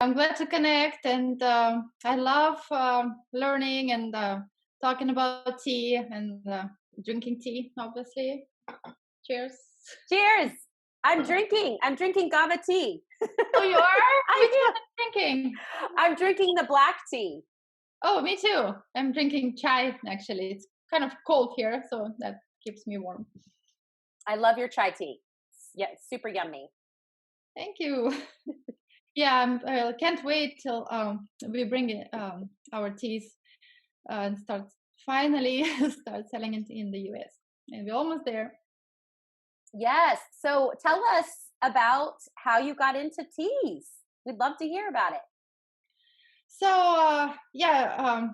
I'm glad to connect, and I love learning and talking about tea and drinking tea, obviously. Cheers. Cheers. I'm drinking GavaTea. Oh, you are? Which I one am. are you drinking? I'm drinking the black tea. Oh, me too. I'm drinking chai, actually. It's kind of cold here, so that keeps me warm. I love your chai tea. Yeah, it's super yummy. Thank you. Yeah, I can't wait till we bring our teas and start finally start selling it in the US. And we're almost there. Yes. So tell us about how you got into teas. We'd love to hear about it. So yeah,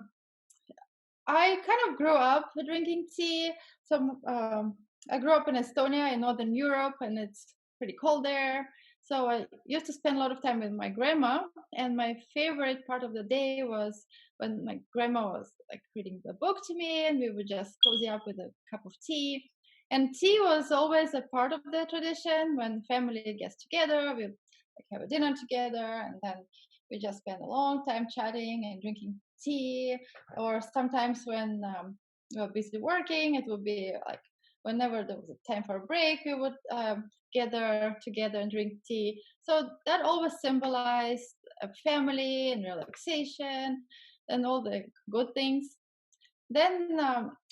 I kind of grew up drinking tea. So I grew up in Estonia in Northern Europe, and it's pretty cold there. So I used to spend a lot of time with my grandma, and my favorite part of the day was when my grandma was like reading the book to me, and we would just cozy up with a cup of tea. And tea was always a part of the tradition when family gets together. We like have a dinner together, and then we just spend a long time chatting and drinking tea. Or sometimes when we were busy working, it would be like whenever there was a time for a break, we would gather together and drink tea. So that always symbolized a family and relaxation and all the good things. Then,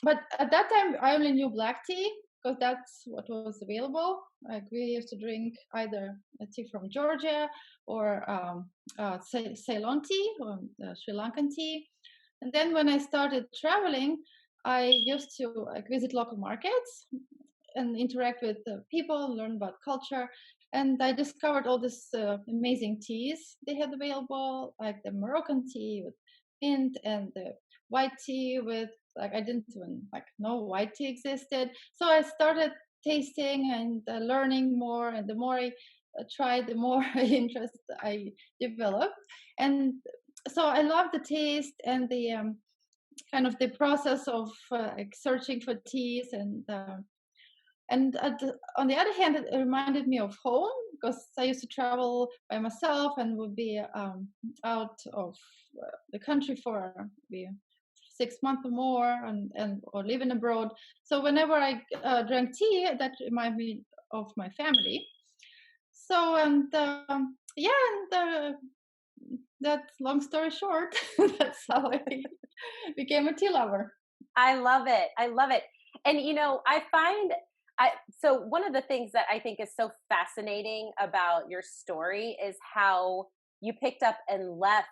but at that time, I only knew black tea because that's what was available. Like we used to drink either a tea from Georgia or Ceylon tea or Sri Lankan tea. And then when I started traveling, I used to like visit local markets and interact with people, learn about culture. And I discovered all these amazing teas they had available, like the Moroccan tea with mint and the white tea with like I didn't even like know white tea existed. So I started tasting and learning more, and the more I tried, the more interest I developed. And so I love the taste and the kind of the process of like searching for teas and on the other hand, it reminded me of home because I used to travel by myself and would be out of the country for maybe 6 months or more, and or living abroad. So whenever I drank tea, that reminded me of my family. So yeah, and that's long story short. That's how I became a tea lover. I love it. I love it. And I find so one of the things that I think is so fascinating about your story is how you picked up and left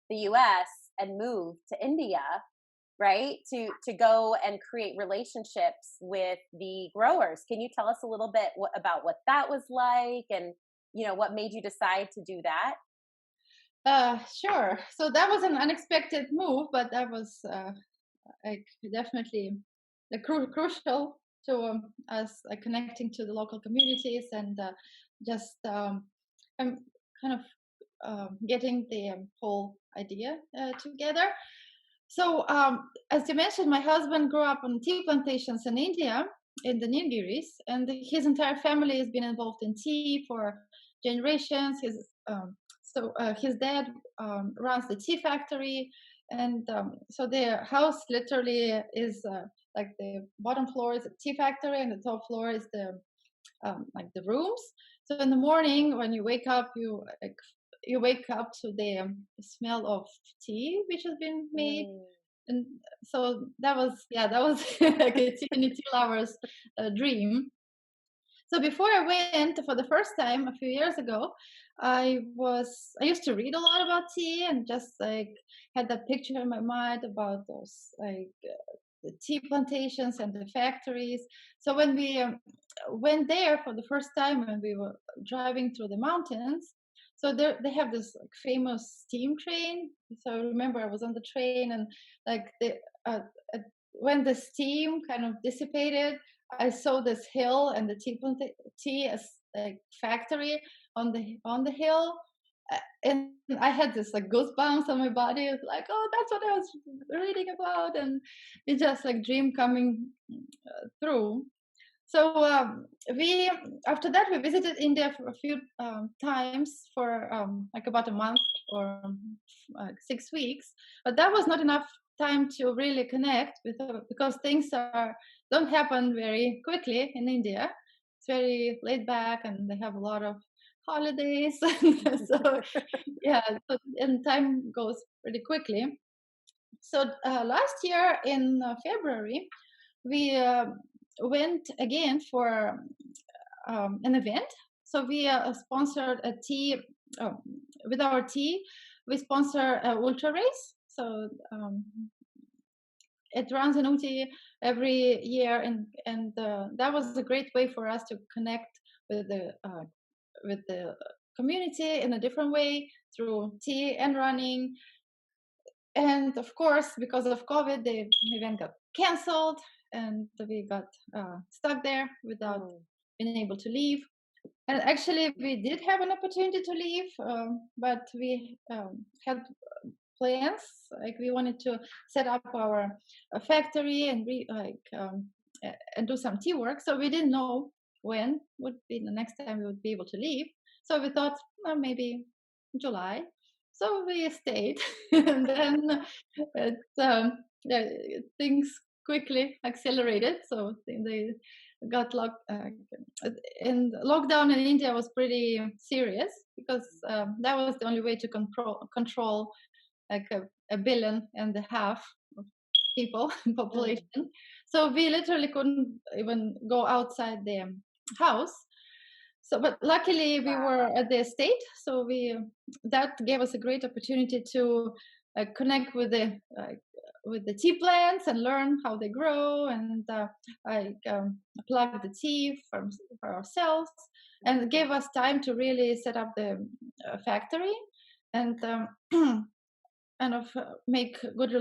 the US and moved to India, right? To go and create relationships with the growers. Can you tell us a little bit about what that was like, and what made you decide to do that? Sure. So that was an unexpected move, but that was like definitely crucial to us connecting to the local communities and just kind of getting the whole idea together. So, as you mentioned, my husband grew up on tea plantations in India, in the Nilgiris, and his entire family has been involved in tea for generations. His dad runs the tea factory, and so their house literally is like the bottom floor is a tea factory, and the top floor is the like the rooms. So in the morning when you wake up, you wake up to the smell of tea which has been made. Mm. And so that was like a tea lover's dream. So before I went for the first time a few years ago, I used to read a lot about tea and just like had that picture in my mind about those like the tea plantations and the factories. So when we went there for the first time when we were driving through the mountains, so there they have this like famous steam train. So I remember I was on the train and like uh, uh, when the steam kind of dissipated, I saw this hill and the tea as like factory on the hill, and I had this like goosebumps on my body. It was like, oh, that's what I was reading about, and it's just like dream coming through. So we after that we visited India for a few times for like about a month or 6 weeks, but that was not enough time to really connect with because things are don't happen very quickly in India. It's very laid back, and they have a lot of holidays. So yeah, so, and time goes pretty quickly. So last year in February, we went again for an event. So we sponsored a tea with our tea. We sponsor a ultra race. So it runs in Uti every year, and that was a great way for us to connect with the community in a different way through tea and running. And of course, because of COVID, the event got canceled, and we got stuck there without Mm, being able to leave. And actually, we did have an opportunity to leave, but we had plans. Like we wanted to set up our factory and and do some tea work. So we didn't know when would be the next time we would be able to leave. So we thought, well, maybe July. So we stayed, and then yeah, things quickly accelerated. So they got locked. And lockdown in India was pretty serious because that was the only way to control like a billion and a half of people mm, population. So we literally couldn't even go outside the house. So, but luckily we were wow. at the estate, so we that gave us a great opportunity to connect with the tea plants and learn how they grow, and like plug the tea for ourselves, and it gave us time to really set up the factory and kind of make good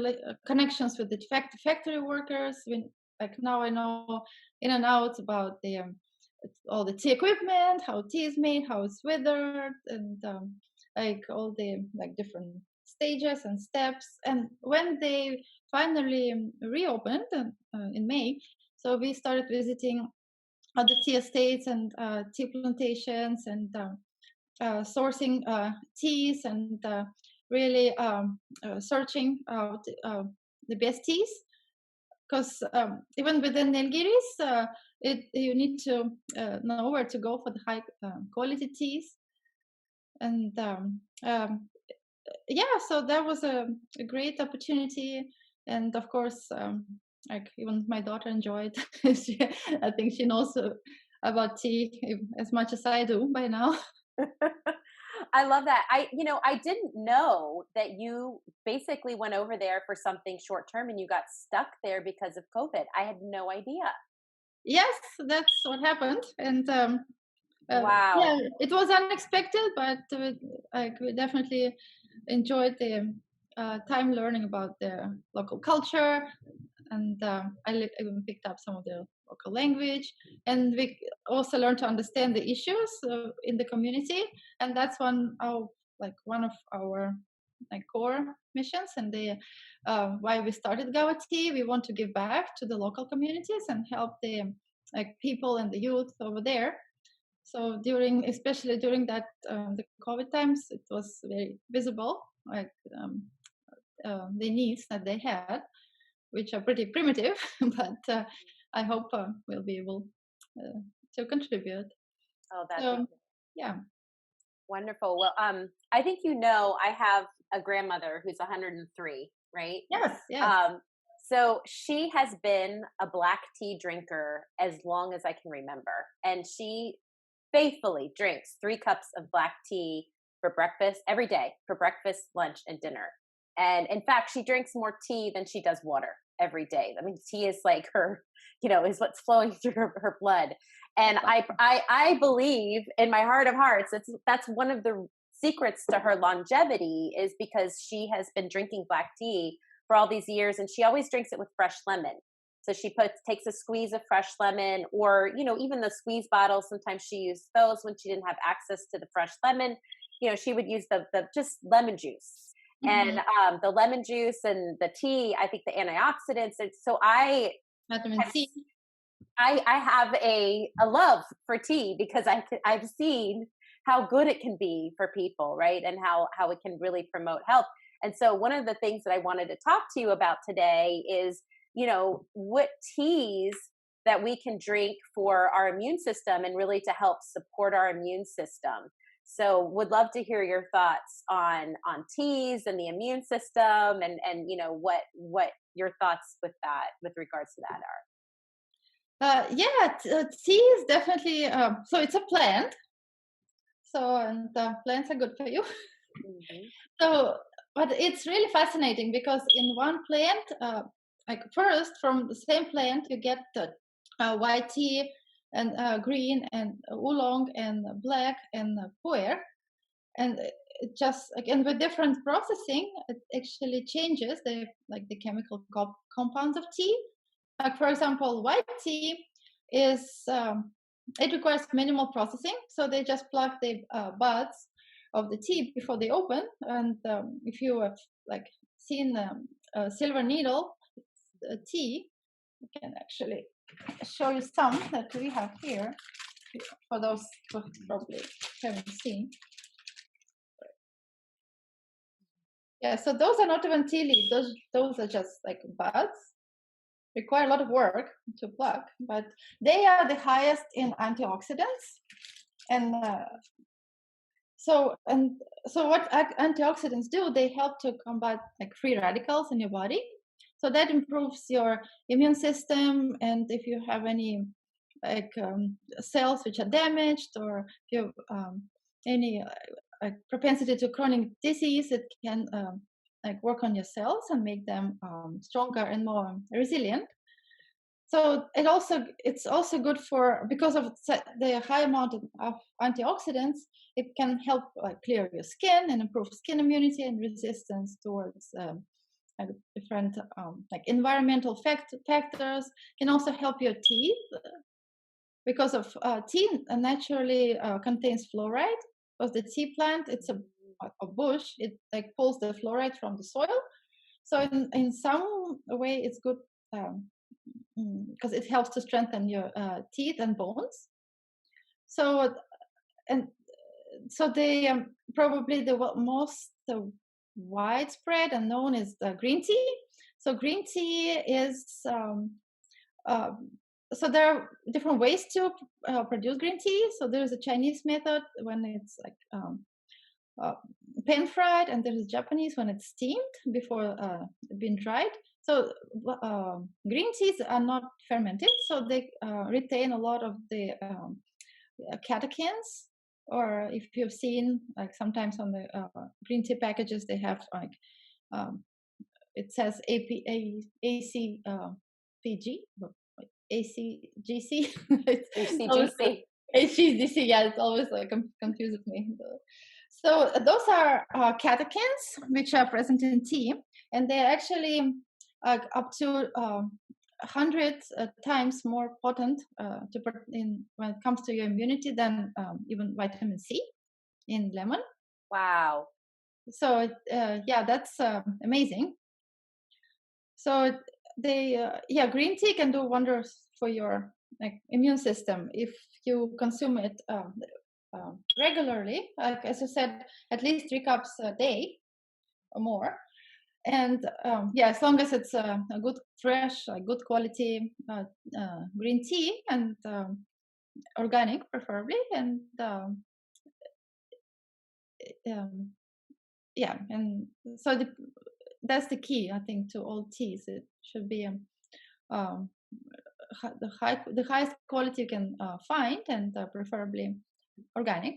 connections with the factory workers. Like now I know in and out about the all the tea equipment, how tea is made, how it's withered, and like all the like different stages and steps. And when they finally reopened in May, so we started visiting other tea estates and tea plantations and sourcing teas and really searching out the best teas because even within Nilgiris, you need to know where to go for the high quality teas. And yeah, so that was a great opportunity. And of course, like even my daughter enjoyed. I think she knows about tea as much as I do by now. I love that. I didn't know that you basically went over there for something short term and you got stuck there because of COVID. I had no idea. Yes, that's what happened. And yeah, Wow. it was unexpected, but we definitely enjoyed the time learning about the local culture, and even picked up some of the local language, and we also learned to understand the issues in the community, and that's one of our like core missions, and the why we started GavaTea. We want to give back to the local communities and help the like people and the youth over there. So especially during that the COVID times, it was very visible, like the needs that they had, which are pretty primitive, but I hope we'll be able uh, to contribute. Oh, that's So yeah, wonderful. Well, I think I have a grandmother who's 103, right? yes, yes. Um, so she has been a black tea drinker as long as I can remember, and she faithfully drinks 3 cups of black tea for breakfast every day, for breakfast, lunch, and dinner. And in fact, she drinks more tea than she does water every day. I mean, tea is like her, is what's flowing through her blood. And I believe in my heart of hearts that's one of the secrets to her longevity is because she has been drinking black tea for all these years, and she always drinks it with fresh lemon. So she takes a squeeze of fresh lemon, or even the squeeze bottles. Sometimes she used those when she didn't have access to the fresh lemon. She would use the just lemon juice, and Mm-hmm. the lemon juice and the tea. I think the antioxidants. And so I Vitamin have C. I have a love for tea because I've seen how good it can be for people, right? And how it can really promote health. And so one of the things that I wanted to talk to you about today is, what teas that we can drink for our immune system and really to help support our immune system. So would love to hear your thoughts on teas and the immune system, and what your thoughts with that with regards to that are. Yeah, tea is definitely so it's a plant. So and plants are good for you. Mhm. So, but it's really fascinating because in one plant, like first from the same plant, you get the white tea and green and oolong and black and pu'er, and it just again with different processing, it actually changes the like the chemical compounds of tea. Like for example, white tea is it requires minimal processing, so they just pluck the buds of the tea before they open. And if you have like seen a silver needle tea, I can actually show you some that we have here for those who probably haven't seen. Yeah, so those are not even tea leaves; those are just like buds. Require a lot of work to pluck, but they are the highest in antioxidants. And so what antioxidants do, they help to combat like free radicals in your body. So that improves your immune system. And if you have any like cells which are damaged, or if you have any propensity to chronic disease, it can like work on your cells and make them stronger and more resilient. So it's also good for, because of the high amount of antioxidants, it can help clear your skin and improve skin immunity and resistance towards like different like environmental factors. Can also help your teeth because of tea naturally contains fluoride. Because the tea plant, it's a bush, it like pulls the fluoride from the soil. So in some way, it's good. Because it helps to strengthen your teeth and bones. So and so they probably the most widespread and known is the green tea. So green tea is uh, so there are different ways to produce green tea. So there's a Chinese method when it's like uh, pan fried, and there's Japanese when it's steamed before being dried. So green teas are not fermented, so they retain a lot of the catechins. Or if you've seen, like sometimes on the green tea packages, they have like um, it says AC PG, ACGC. It's always ACGC. HGC. Yeah, it's always like confuses me. So those are catechins which are present in tea, and they're actually up to 100 times more potent when it comes to your immunity than even vitamin C in lemon. Wow. So yeah, that's amazing. So they yeah, green tea can do wonders for your like immune system if you consume it regularly. Like as you said, at least 3 cups a day or more. And yeah, as long as it's a good, fresh, good quality green tea, and organic, preferably, and um, yeah, and so that's the key, I think, to all teas. It should be um, the highest quality you can find, and preferably organic.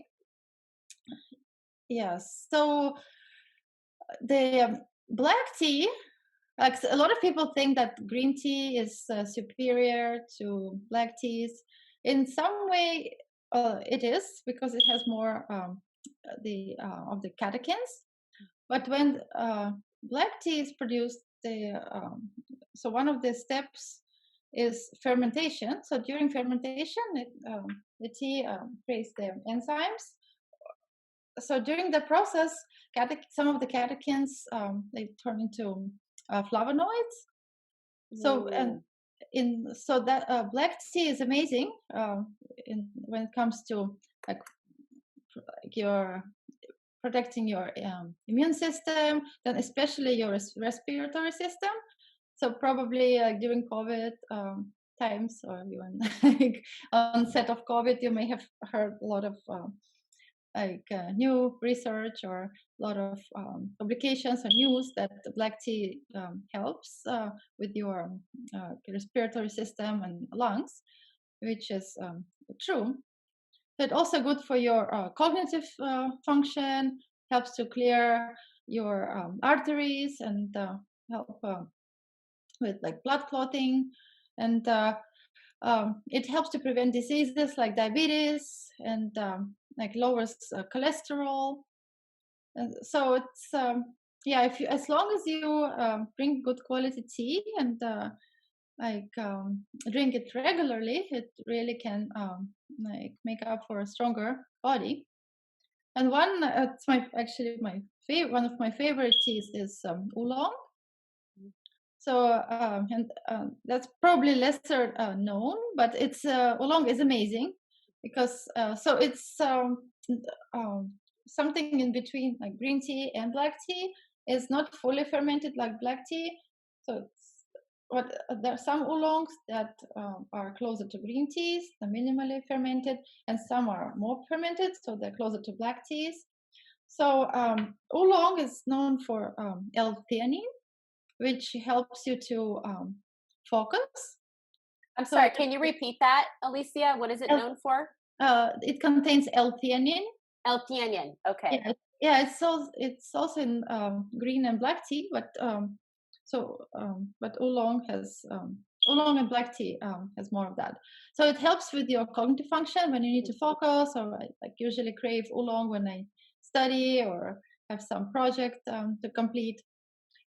Yes. So the black tea, like a lot of people think that green tea is superior to black teas. In some way, it is, because it has more the of the catechins. But when black tea is produced, so one of the steps is fermentation. So during fermentation, the tea creates the enzymes. So during the process, some of the catechins they turn into flavonoids. So and Mm. so that black tea is amazing when it comes to like your protecting your immune system, then especially your respiratory system. So probably during COVID times, or even like onset of COVID, you may have heard a lot of new research or a lot of publications or news that the black tea helps with your respiratory system and lungs, which is true. But also good for your cognitive function, helps to clear your arteries and help with like blood clotting, and it helps to prevent diseases like diabetes and like lowers cholesterol. And so it's yeah, if you, as long as you drink good quality tea and like drink it regularly, it really can like make up for a stronger body. And one, it's my actually my favorite, one of my favorite teas is oolong. So and that's probably lesser known, but it's oolong is amazing because so it's um, something in between like green tea and black tea. Is not fully fermented like black tea, so it's what there are some oolongs that are closer to green teas, they're minimally fermented, and some are more fermented, so they're closer to black teas. So oolong is known for L-theanine, which helps you to focus. I'm So sorry, can you repeat that, Olesja? What is it known for? it contains L-theanine. L-theanine. Okay. Yeah, yeah, it's also in green and black tea, but but oolong and black tea has more of that. So it helps with your cognitive function when you need to focus, or I like usually crave oolong when I study or have some project to complete.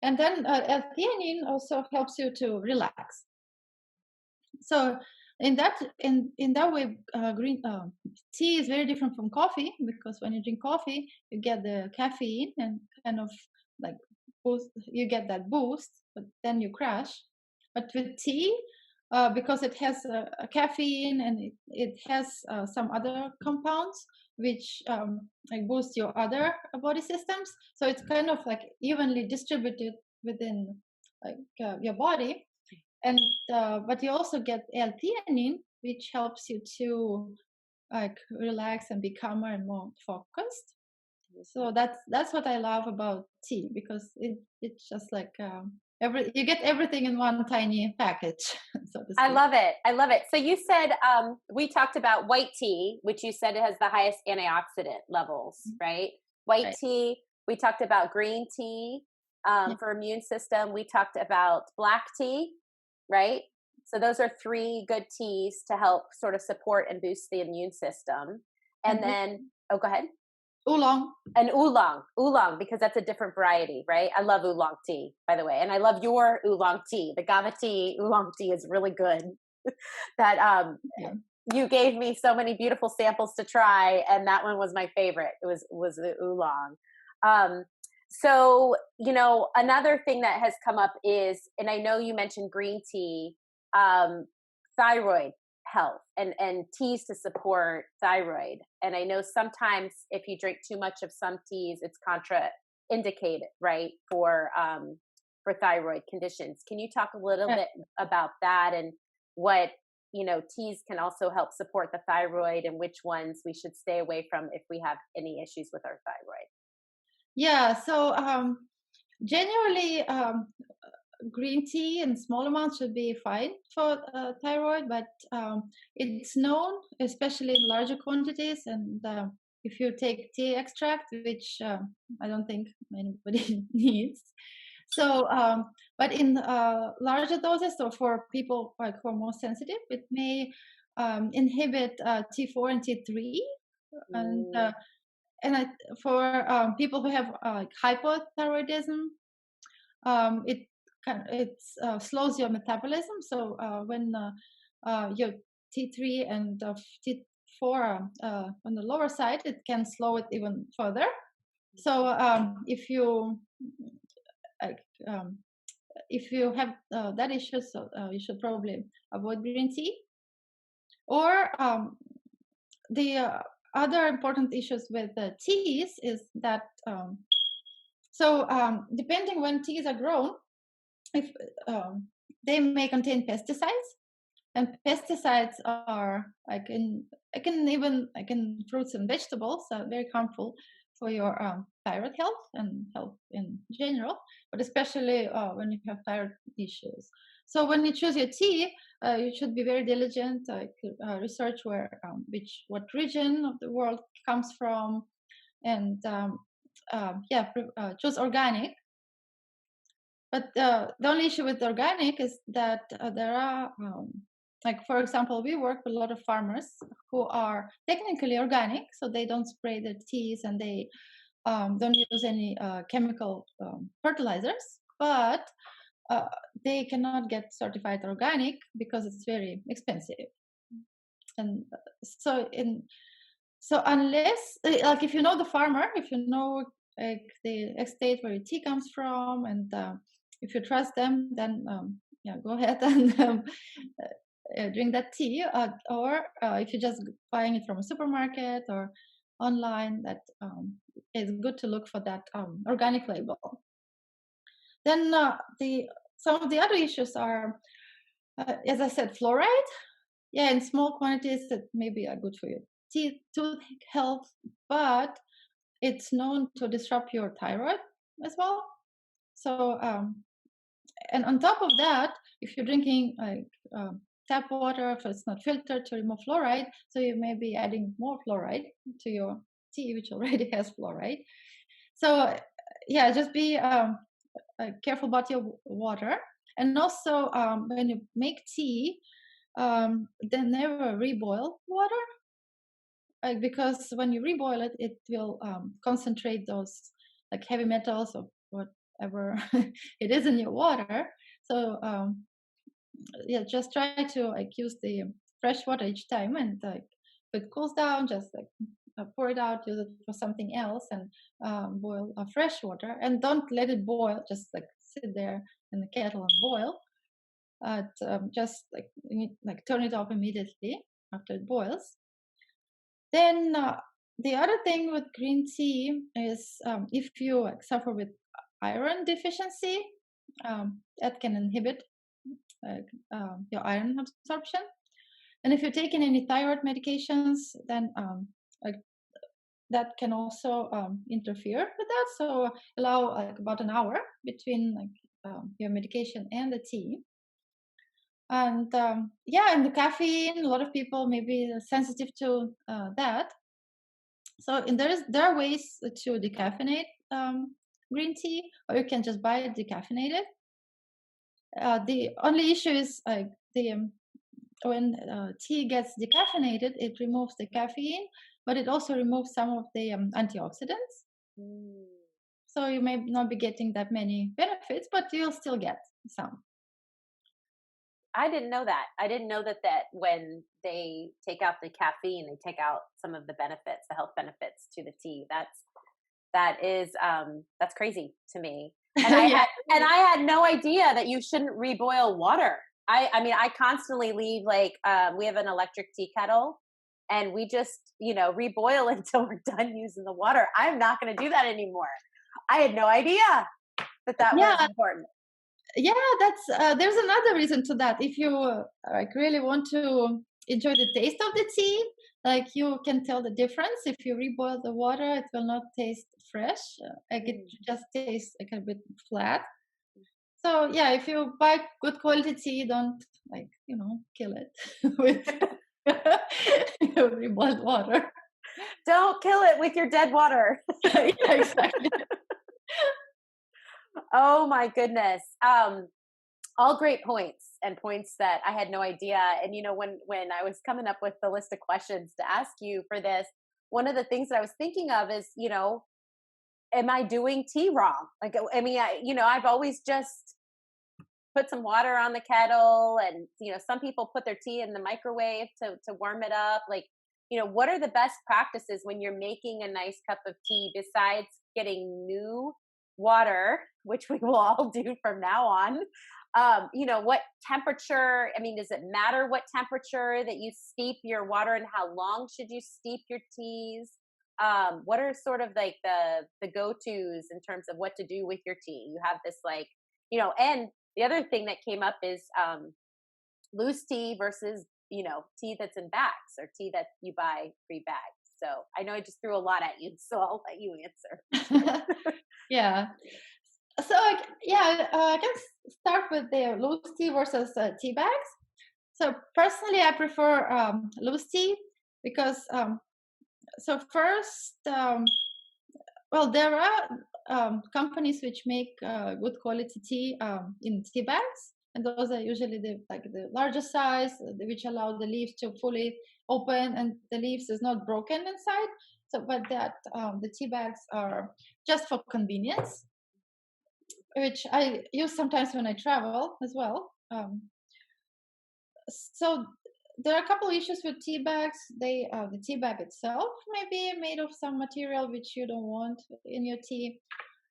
And then L-theanine also helps you to relax. So in that way, green tea is very different from coffee, because when you drink coffee, you get the caffeine and kind of like you get that boost, but then you crash. But with tea, because it has a caffeine and it has some other compounds which like boost your other body systems, so it's kind of like evenly distributed within like your body. And but you also get L-theanine, which helps you to like relax and be calmer and more focused. So that's what I love about tea, because it's just like you get everything in one tiny package, so to I speak. love it. I love it. So you said we talked about white tea, which you said it has the highest antioxidant levels, right? White Right. tea. We talked about green tea Yeah. for immune system. We talked about black tea, right? So those are three good teas to help sort of support and boost the immune system. And And then, oh, go ahead. oolong. And oolong, because that's a different variety, right? I love oolong tea, by the way, and I love your oolong tea. The GavaTea oolong tea is really good. That Yeah. you gave me so many beautiful samples to try, and that one was my favorite. It was the oolong. So you know, another thing that has come up is, and I know you mentioned green tea, thyroid health and teas to support thyroid. And I know sometimes if you drink too much of some teas, it's contraindicated, right, for thyroid conditions. Can you talk a little Right. bit about that, and what, you know, teas can also help support the thyroid, and which ones we should stay away from if we have any issues with our thyroid? Yeah. So generally, green tea in small amounts should be fine for thyroid, but it's known, especially in larger quantities, and if you take tea extract, which I don't think anybody needs. So, but in larger doses, or for people like who are more sensitive, it may inhibit T4 and T3, and Mm, for people who have like hypothyroidism, it slows your metabolism. So when your T3 and T4 are on the lower side, it can slow it even further. So if you like if you have that issue, so you should probably avoid green tea. Or the other important issues with teas is that depending when teas are grown, if they may contain pesticides, and pesticides are like in fruits and vegetables, very harmful for your thyroid health and health in general, but especially when you have thyroid issues. So when you choose your tea, you should be very diligent, research what region of the world comes from, and choose organic. But the only issue with organic is that there are, like for example, we work with a lot of farmers who are technically organic, so they don't spray their teas and they don't use any chemical fertilizers, but they cannot get certified organic because it's very expensive. And so unless like if you know the farmer, if you know like the estate where your tea comes from, and if you trust them, then go ahead and drink that tea. Or if you're just buying it from a supermarket or online, that is good to look for that organic label. Then some of the other issues are, as I said, fluoride. Yeah, in small quantities that maybe are good for your tooth health, but it's known to disrupt your thyroid as well. So and on top of that, if you're drinking like tap water, if it's not filtered to remove fluoride, so you may be adding more fluoride to your tea, which already has fluoride. So yeah, just be careful about your water. And also when you make tea, then never reboil water, because when you reboil it, it will concentrate those like heavy metals or whatever it is in your water. So yeah, just try to like use the fresh water each time, and like if it cools down, just like pour it out, use it for something else, and boil fresh water, and don't let it boil. Just like sit there in the kettle and boil. Just like you need, like turn it off immediately after it boils. Then the other thing with green tea is if you like, suffer with iron deficiency, that can inhibit your iron absorption. And if you're taking any thyroid medications, then like, that can also interfere with that. So allow like about an hour between like your medication and the tea. And and the caffeine, a lot of people may be sensitive to that. So and there are ways to decaffeinate green tea, or you can just buy it decaffeinated. The only issue is like when tea gets decaffeinated, it removes the caffeine, but it also removes some of the antioxidants. Mm. So you may not be getting that many benefits, but you'll still get some. I didn't know that. I didn't know that when they take out the caffeine, they take out some of the benefits, the health benefits to the tea. That's crazy to me. And Yeah. I had no idea that you shouldn't reboil water. I mean, I constantly leave like we have an electric tea kettle, and we just reboil until we're done using the water. I'm not going to do that anymore. I had no idea that was Yeah, important. yeah, that's there's another reason to that. If you like really want to enjoy the taste of the tea, like you can tell the difference. If you reboil the water, it will not taste fresh. Like it just tastes like a bit flat. So yeah, if you buy good quality tea, don't like kill it with reboiled water. Don't kill it with your dead water. Yeah, exactly. Oh my goodness. All great points, and points that I had no idea. And when I was coming up with the list of questions to ask you for this, one of the things that I was thinking of is, am I doing tea wrong? Like, I mean, I've always just put some water on the kettle, and some people put their tea in the microwave to warm it up. Like, what are the best practices when you're making a nice cup of tea, besides getting new water, which we will all do from now on, what temperature, I mean, does it matter what temperature that you steep your water, and how long should you steep your teas? What are sort of like the go-tos in terms of what to do with your tea? You have this like, and the other thing that came up is loose tea versus, tea that's in bags, or tea that you buy pre-bagged. So I know I just threw a lot at you, so I'll let you answer. Yeah. So I can start with the loose tea versus tea bags. So personally, I prefer loose tea because so first, well, there are companies which make good quality tea in tea bags, and those are usually the larger size, which allow the leaves to fully open and the leaves is not broken inside. So, but that the tea bags are just for convenience, which I use sometimes when I travel as well. So there are a couple issues with tea bags. The tea bag itself may be made of some material which you don't want in your tea,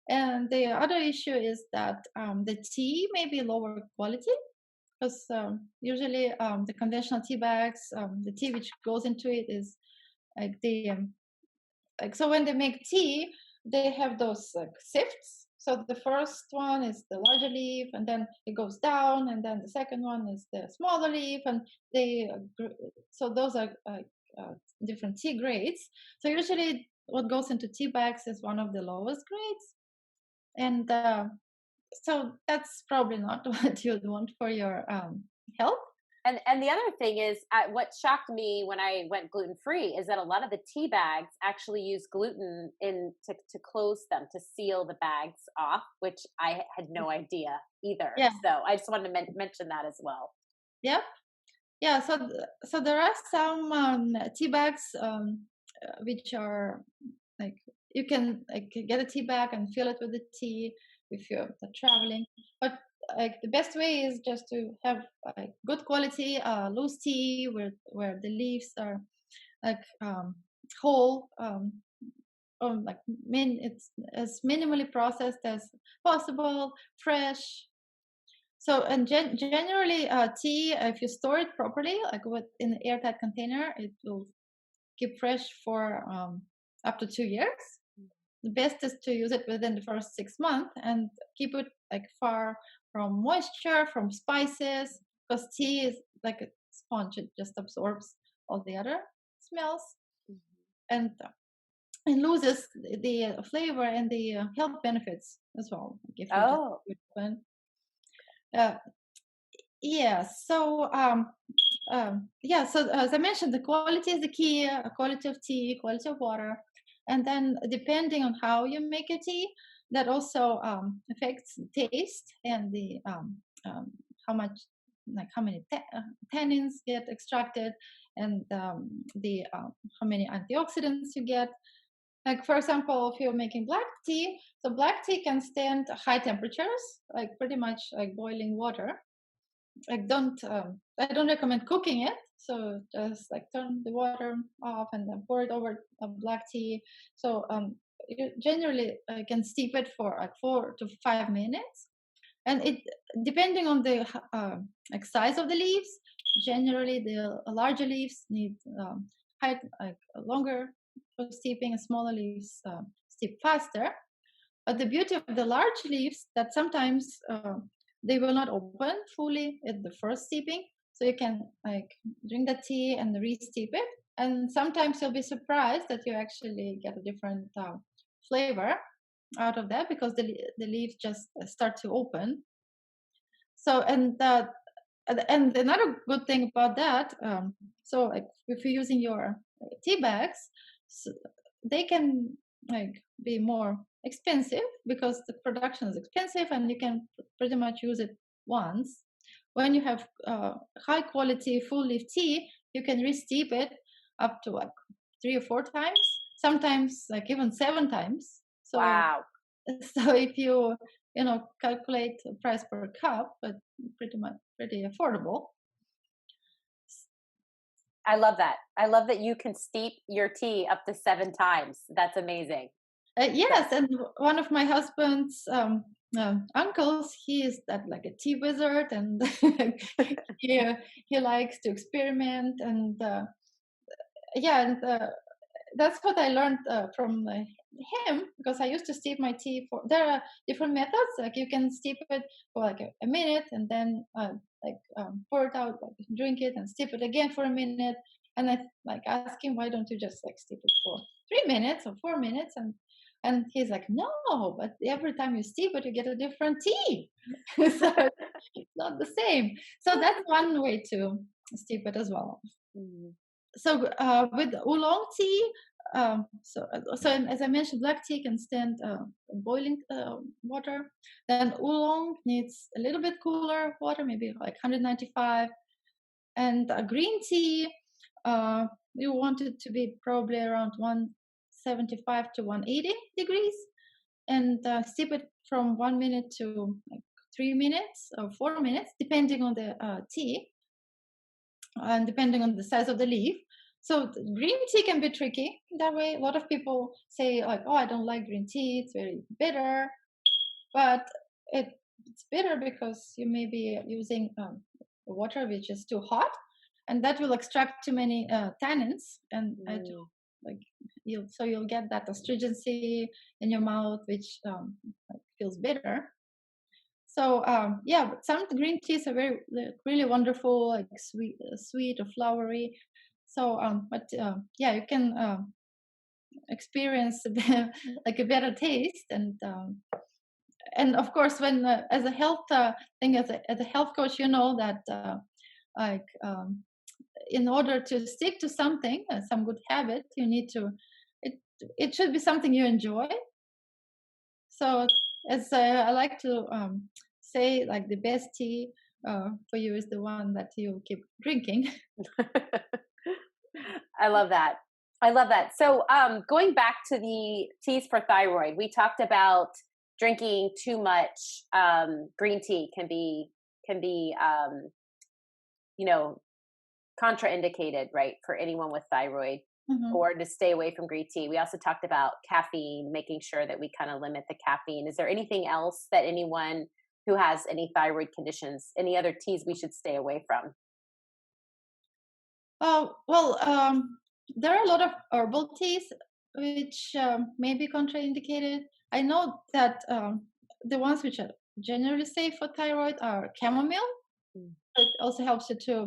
and the other issue is that the tea may be lower quality because usually the conventional tea bags, the tea which goes into it is like like so when they make tea, they have those like sifts. So the first one is the larger leaf, and then it goes down, and then the second one is the smaller leaf, and they so those are different tea grades. So usually, what goes into tea bags is one of the lowest grades, and so that's probably not what you'd want for your health. And the other thing is, what shocked me when I went gluten free is that a lot of the tea bags actually use gluten in to close them, to seal the bags off, which I had no idea either. Yeah. So I just wanted to mention that as well. Yep. Yeah. So so there are some tea bags which are like you can like get a tea bag and fill it with the tea if you're traveling. But like the best way is just to have like good quality loose tea where the leaves are like whole, like it's as minimally processed as possible, fresh. So and generally tea, if you store it properly, like with in an airtight container, it will keep fresh for up to 2 years. The best is to use it within the first 6 months and keep it like far from moisture, from spices, because tea is like a sponge; it just absorbs all the other smells and loses the flavor and the health benefits as well. Like if you just Oh, open. Uh, yeah. So yeah. So as I mentioned, the quality is the key. Quality of tea, quality of water, and then depending on how you make your tea, that also affects taste and the how much, like how many tannins get extracted, and the how many antioxidants you get. Like for example, if you're making black tea, so black tea can stand high temperatures, like pretty much like boiling water. I don't recommend cooking it. So just like turn the water off and then pour it over a black tea. So you generally can steep it for like 4 to 5 minutes, and it depending on the like size of the leaves. Generally, the larger leaves need high, like longer for steeping, and smaller leaves steep faster. But the beauty of the large leaves that sometimes they will not open fully at the first steeping, so you can like drink the tea and re-steep it, and sometimes you'll be surprised that you actually get a different flavor out of that because the leaves just start to open. So and another good thing about that, so like if you're using your tea bags, so they can like be more expensive because the production is expensive and you can pretty much use it once. When you have high quality full leaf tea, you can re-steep it up to like 3 or 4 times, sometimes like even 7 times. So wow. so if you know calculate the price per cup, but pretty affordable. I love that. I love that you can steep your tea up to 7 times. That's amazing. Yes, and one of my husband's uncles, he is that like a tea wizard, and he he likes to experiment, and yeah, and that's what I learned from him, because I used to steep my tea for. There are different methods. Like you can steep it for like a minute, and then pour it out, like drink it, and steep it again for a minute. And I like ask him, why don't you just like steep it for 3 minutes or 4 minutes? And he's like, no, but every time you steep it, you get a different tea, so it's not the same. So that's one way to steep it as well. Mhm. So with oolong tea, as I mentioned, black tea can stand boiling water. Then oolong needs a little bit cooler water, maybe like 195. And green tea, you want it to be probably around 175 to 180 degrees, and steep it from 1 minute to like 3 minutes or 4 minutes, depending on the tea and depending on the size of the leaf. So green tea can be tricky that way. A lot of people say like, "Oh, I don't like green tea; it's very bitter." But it's bitter because you may be using water which is too hot, and that will extract too many tannins, and like you'll get that astringency in your mouth, which like feels bitter. So yeah, but some green teas are really wonderful, like sweet or flowery. So yeah, you can experience like a better taste, and of course, when as a health thing, as a health coach, you know that like in order to stick to something, some good habit, you need to it it should be something you enjoy. So as I like to say, like the best tea for you is the one that you keep drinking. I love that. I love that. So, going back to the teas for thyroid, we talked about drinking too much green tea can be you know contraindicated, right, for anyone with thyroid, Mhm. or to stay away from green tea. We also talked about caffeine, making sure that we kind of limit the caffeine. Is there anything else that anyone who has any thyroid conditions, any other teas we should stay away from? Well, there are a lot of herbal teas which may be contraindicated. I know that the ones which are generally safe for thyroid are chamomile. Mm. It also helps you to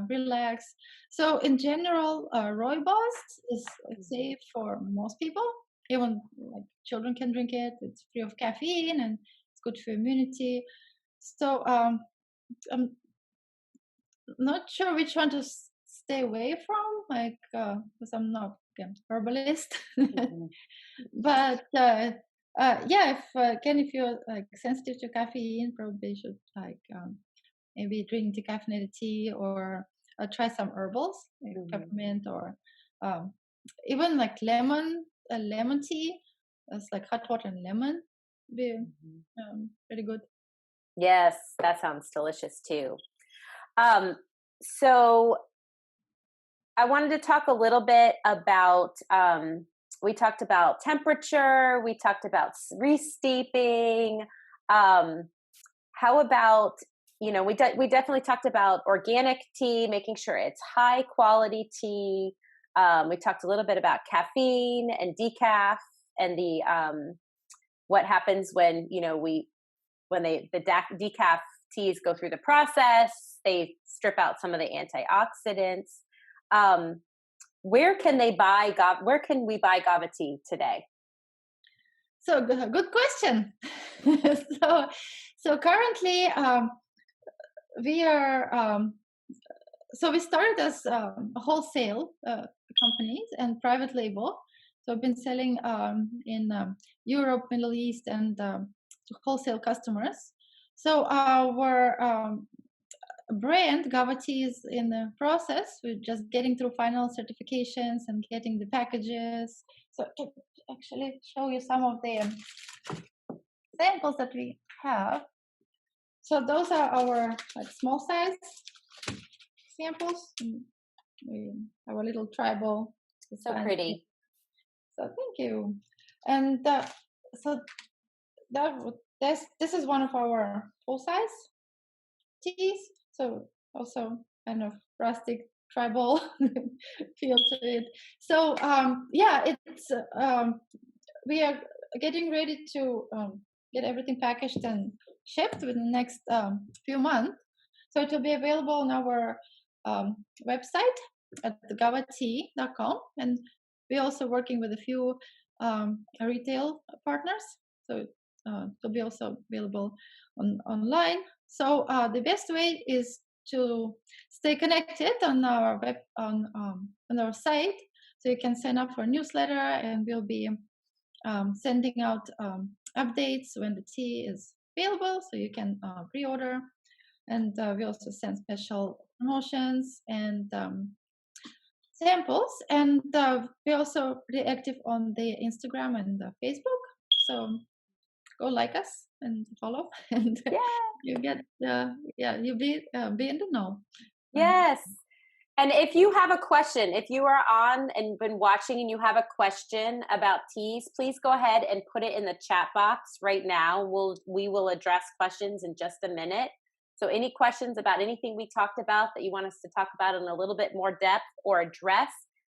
relax. So in general, rooibos is Mhm. safe for most people. Even like children can drink it. It's free of caffeine and it's good for immunity. So I'm not sure which one to stay away from, like because I'm not a herbalist. Mhm. But yeah, if you're like sensitive to caffeine, probably you should like maybe drink decaffeinated tea, or try some herbals like Mhm. peppermint, or um, even like lemon tea. It's like hot water and lemon. Be Mhm. pretty good. Yes, that sounds delicious too. Um, so I wanted to talk a little bit about. We talked about temperature. We talked about re-steeping. Um, how about we definitely talked about organic tea, making sure it's high quality tea. We talked a little bit about caffeine and decaf, and the what happens when decaf teas go through the process. They strip out some of the antioxidants. Um, where can we buy GavaTea today? So good question. so so currently we are so we started as wholesale companies and private label. So I've been selling in Europe, Middle East, and to wholesale customers. So our brand GavaTea is in the process. We're just getting through final certifications and getting the packages. So I can actually show you some of the samples that we have. So those are our like small size samples. We have a little tribal So design. pretty. So thank you. And so this is one of our full size teas. So also kind of rustic tribal feel to it. So yeah, it's we are getting ready to get everything packaged and shipped within the next few months. So it will be available on our website at GavaTea.com, and we're also working with a few retail partners. So it'll be also available online. So the best way is to stay connected on our on our site. So you can sign up for a newsletter, and we'll be sending out updates when the tea is available, so you can pre-order. And we also send special promotions and samples. And we're also pretty active on the Instagram and the Facebook. So go like us and follow, and Yeah. you get yeah, you be in the know. Um, Yes. And if you have a question, if you are on and been watching and you have a question about teas, please go ahead and put it in the chat box right now. We will address questions in just a minute. So any questions about anything we talked about that you want us to talk about in a little bit more depth or address,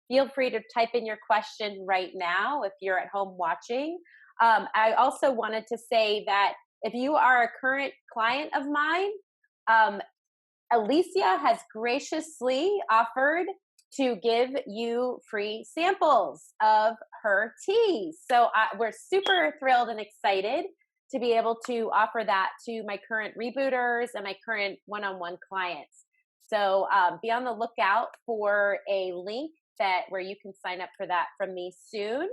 feel free to type in your question right now if you're at home watching. I also wanted to say that if you are a current client of mine, um, Olesja has graciously offered to give you free samples of her teas. So we're super thrilled and excited to be able to offer that to my current rebooters and my current one-on-one clients. So be on the lookout for a link where you can sign up for that from me soon.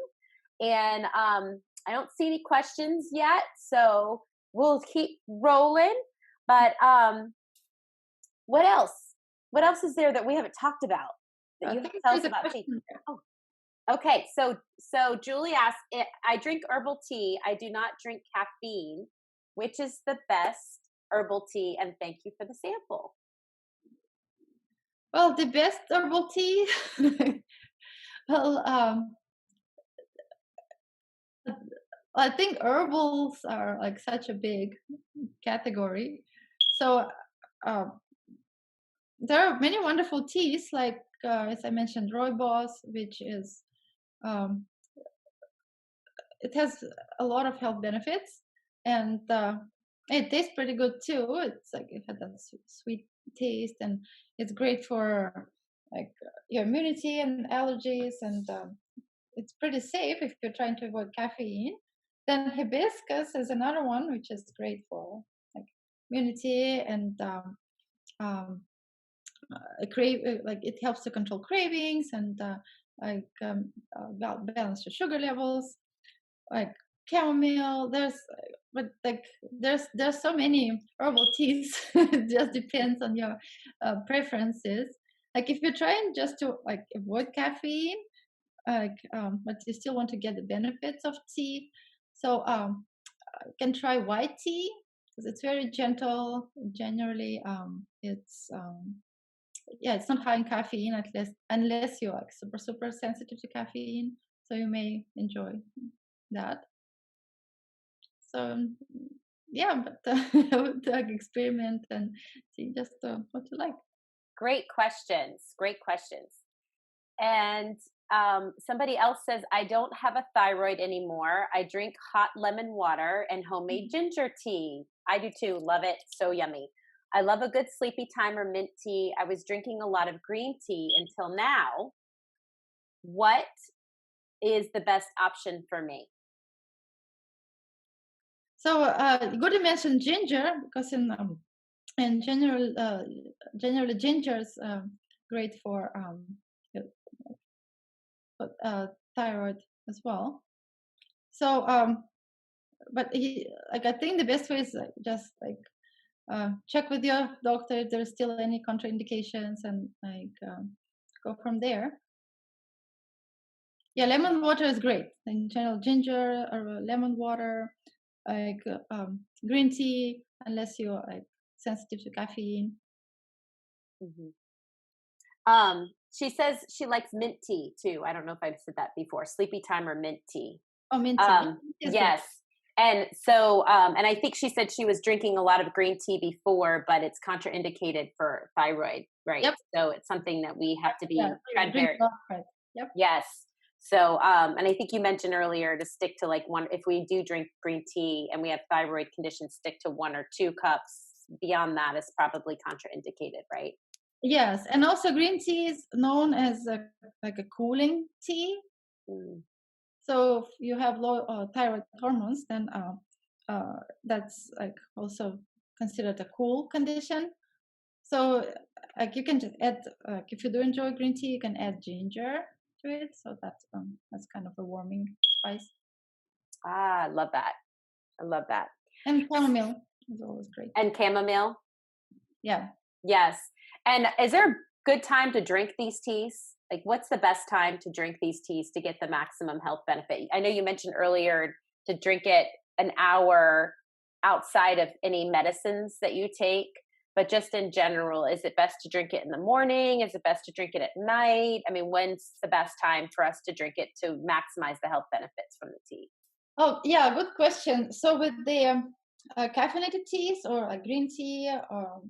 And I don't see any questions yet, so we'll keep rolling. But what else? What else is there that we haven't talked about that I you have think to tell there's us a about tea? question there. Oh, okay. So Julie asked, I drink herbal tea. I do not drink caffeine. Which is the best herbal tea? And thank you for the sample. Well, the best herbal tea. Well, I think herbals are like such a big category. So uh, there are many wonderful teas, like as I mentioned, rooibos, which is um, it has a lot of health benefits, and it tastes pretty good too. It's like it has that sweet taste, and it's great for like your immunity and allergies, and it's pretty safe if you're trying to avoid caffeine. Then hibiscus is another one which is great for like immunity and like it helps to control cravings and like balance your sugar levels. Like chamomile, but like there's so many herbal teas. It just depends on your preferences. Like if you're trying just to like avoid caffeine, like but you still want to get the benefits of tea, so you can try white tea because it's very gentle. Generally it's yeah, it's not high in caffeine, at least unless you're like super sensitive to caffeine, so you may enjoy that. So yeah, but I would like experiment and see just what you like. Great questions. Great questions. And somebody else says, I don't have a thyroid anymore. I drink hot lemon water and homemade ginger tea. I do too. Love it. So yummy. I love a good sleepy time or mint tea. I was drinking a lot of green tea until now. What is the best option for me? So good to mention ginger because in general, generally ginger is great for thyroid as well. So but like I think the best way is like just like check with your doctor if there's still any contraindications and like go from there. Yeah, lemon water is great. In general, ginger or lemon water, like green tea, unless you're like sensitive to caffeine. Mm-hmm. She says she likes mint tea too. I don't know if I've said that before. Sleepy time or mint tea. Oh, mint tea. Yeah, mint tea is good. Yes. And so, and I think she said she was drinking a lot of green tea before, but it's contraindicated for thyroid, right? Yep. So it's something that we have to Yeah. be So you tread drink very, a lot of it. Yep. yes. So, and I think you mentioned earlier to stick to like one, if we do drink green tea and we have thyroid conditions, stick to 1 or 2 cups. Beyond that is probably contraindicated, right? Yes, and also green tea is known as like a cooling tea. Mm. So if you have low thyroid hormones, then that's like also considered a cool condition. So like you can just add, if you do enjoy green tea, you can add ginger to it. So that's kind of a warming spice. Ah, I love that. I love that. And chamomile is always great. And chamomile. Yeah. Yes. And is there a good time to drink these teas? Like, what's the best time to drink these teas to get the maximum health benefit? I know you mentioned earlier to drink it an hour outside of any medicines that you take, but just in general, is it best to drink it in the morning? Is it best to drink it at night? I mean, when's the best time for us to drink it to maximize the health benefits from the tea? Oh, yeah, good question. So with the caffeinated teas or like green tea or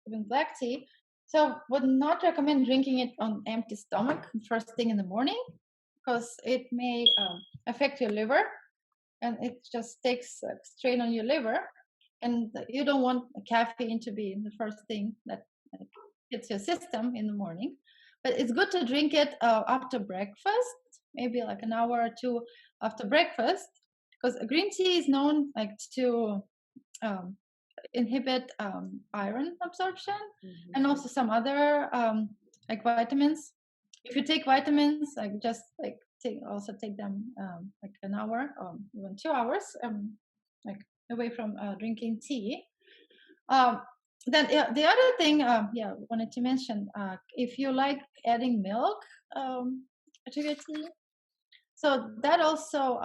even black tea, so would not recommend drinking it on empty stomach first thing in the morning because it may affect your liver and it just takes strain on your liver, and you don't want caffeine to be the first thing that like, hits your system in the morning. But it's good to drink it after breakfast, maybe like an hour or two after breakfast, because green tea is known like to um, inhibit iron absorption and Mhm. also some other like vitamins. If you take vitamins, like just like take them like an hour or even 2 hours, like away from drinking tea. Um, then the other thing, yeah, wanted to mention, if you like adding milk to your tea, so that also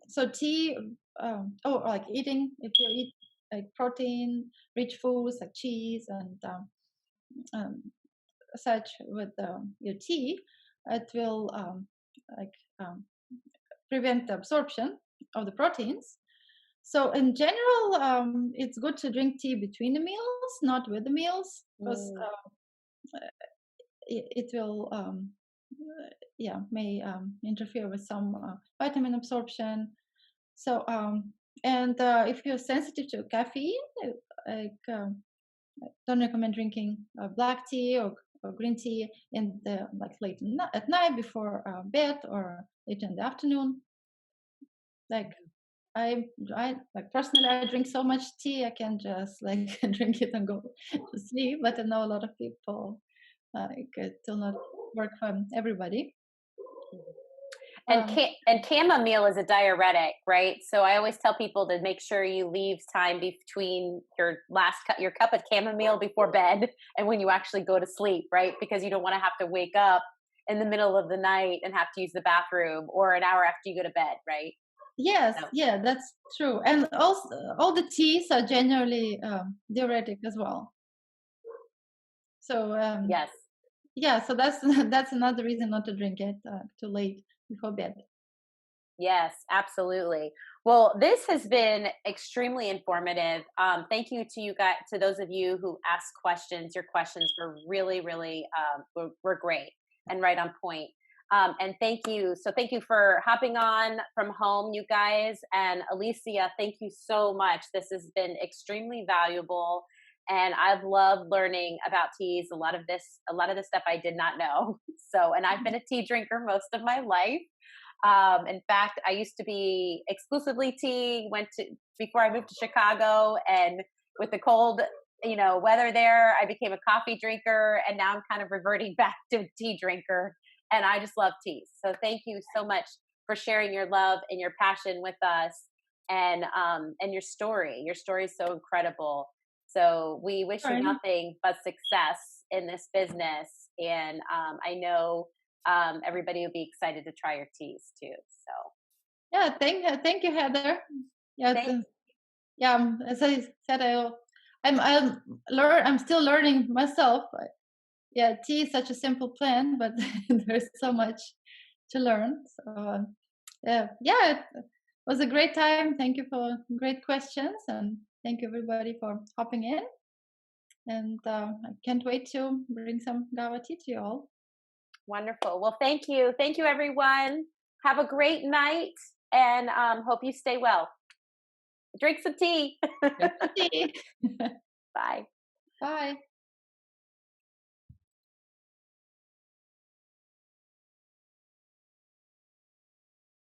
so tea oh like eating, if you eat like protein rich foods like cheese and um, such with your tea, it will like um, prevent the absorption of the proteins. So in general, it's good to drink tea between the meals, not with the meals, because Mm. it will yeah may interfere with some vitamin absorption. So and if you're sensitive to caffeine, like don't recommend drinking black tea or green tea in the like late at night before bed or later in the afternoon. Like I like personally I drink so much tea I can just like drink it and go to sleep. But I know a lot of people like it will not work for everybody. And Um, and chamomile is a diuretic, right? So I always tell people to make sure you leave time between your cup of chamomile before bed and when you actually go to sleep, right? Because you don't want to have to wake up in the middle of the night and have to use the bathroom or an hour after you go to bed, right? yes, So, yeah, that's true. And also all the teas are generally diuretic as well. So yes. yeah, so that's that's another reason not to drink it too late before bed. Yes, absolutely. Well, this has been extremely informative. Thank you to you guys, to those of you who asked questions. Your questions were really, really were great and right on point. And thank you. So thank you for hopping on from home, you guys. And Alicia, thank you so much. This has been extremely valuable. And I've loved learning about teas. A lot of this stuff I did not know. So, and I've been a tea drinker most of my life. In fact, I used to be exclusively tea. Went to before I moved to Chicago, and with the cold, weather there, I became a coffee drinker, and now I'm kind of reverting back to a tea drinker. And I just love tea. So thank you so much for sharing your love and your passion with us, and your story. Your story is so incredible. So we wish you Right. nothing but success in this business, and I know everybody will be excited to try your teas too. So Yeah, thank you, Heather. Yeah, thank yeah. As I said, I'm still learning myself. Yeah, tea is such a simple plant, but there's so much to learn. So Yeah, it was a great time. Thank you for great questions, and thank you everybody for hopping in. And I can't wait to bring some GavaTea to you all. Wonderful. Well, thank you. Thank you, everyone. Have a great night and hope you stay well. Drink some tea. Drink some tea. Bye. Bye.